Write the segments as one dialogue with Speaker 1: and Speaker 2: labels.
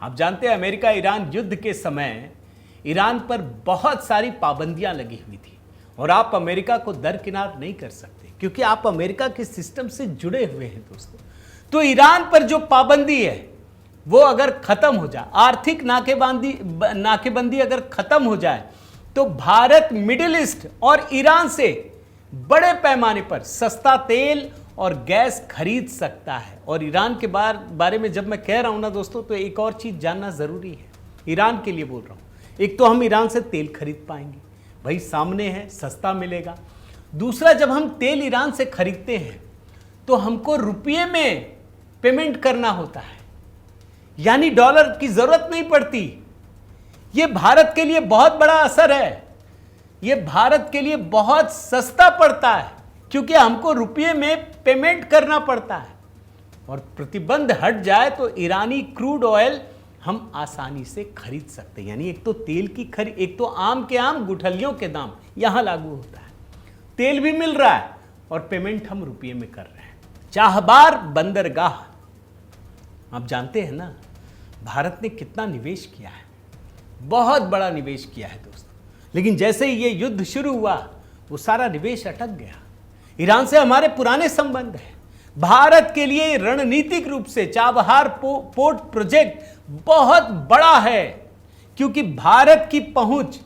Speaker 1: आप जानते हैं अमेरिका ईरान युद्ध के समय ईरान पर बहुत सारी पाबंदियां लगी हुई थी और आप अमेरिका को दरकिनार नहीं कर सकते क्योंकि आप अमेरिका के सिस्टम से जुड़े हुए हैं दोस्तों। तो ईरान पर जो पाबंदी है वो अगर खत्म हो जाए, आर्थिक नाकेबंदी अगर खत्म हो जाए तो भारत मिडिल ईस्ट और ईरान से बड़े पैमाने पर सस्ता तेल और गैस खरीद सकता है। और ईरान के बारे में जब मैं कह रहा हूं ना दोस्तों, तो एक और चीज जानना जरूरी है। ईरान के लिए बोल रहा हूं। एक तो हम ईरान से तेल खरीद पाएंगे, भाई सामने है, सस्ता मिलेगा। दूसरा, जब हम तेल ईरान से खरीदते हैं तो हमको रुपये में पेमेंट करना होता है, यानी डॉलर की जरूरत नहीं पड़ती। यह भारत के लिए बहुत बड़ा असर है, यह भारत के लिए बहुत सस्ता पड़ता है क्योंकि हमको रुपये में पेमेंट करना पड़ता है। और प्रतिबंध हट जाए तो ईरानी क्रूड ऑयल हम आसानी से खरीद सकते हैं। यानी एक तो तेल की खरीद, एक तो आम के आम गुठलियों के दाम यहां लागू होता है, तेल भी मिल रहा है और पेमेंट हम रुपये में कर रहे हैं। चाहबार बंदरगाह, आप जानते हैं ना भारत ने कितना निवेश किया है, बहुत बड़ा निवेश किया है दोस्तों। लेकिन जैसे ही ये युद्ध शुरू हुआ वो सारा निवेश अटक गया। ईरान से हमारे पुराने संबंध हैं। भारत के लिए रणनीतिक रूप से चाबहार पोर्ट प्रोजेक्ट बहुत बड़ा है क्योंकि भारत की पहुंच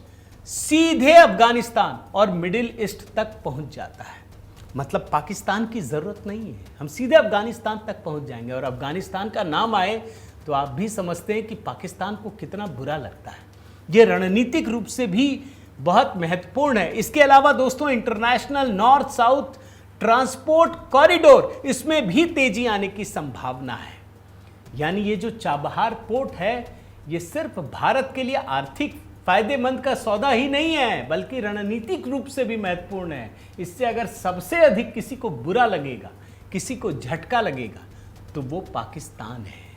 Speaker 1: सीधे अफगानिस्तान और मिडिल ईस्ट तक पहुंच जाता है। मतलब पाकिस्तान की जरूरत नहीं है, हम सीधे अफगानिस्तान तक पहुंच जाएंगे। और अफगानिस्तान का नाम आए तो आप भी समझते हैं कि पाकिस्तान को कितना बुरा लगता है। यह रणनीतिक रूप से भी बहुत महत्वपूर्ण है। इसके अलावा दोस्तों international north south transport corridor, इसमें भी तेजी आने की संभावना है। यानी ये जो चाबहार पोर्ट है ये सिर्फ भारत के लिए आर्थिक फायदेमंद का सौदा ही नहीं है बल्कि रणनीतिक रूप से भी महत्वपूर्ण है। इससे अगर सबसे अधिक किसी को बुरा लगेगा, किसी को झटका लगेगा तो वो पाकिस्तान है।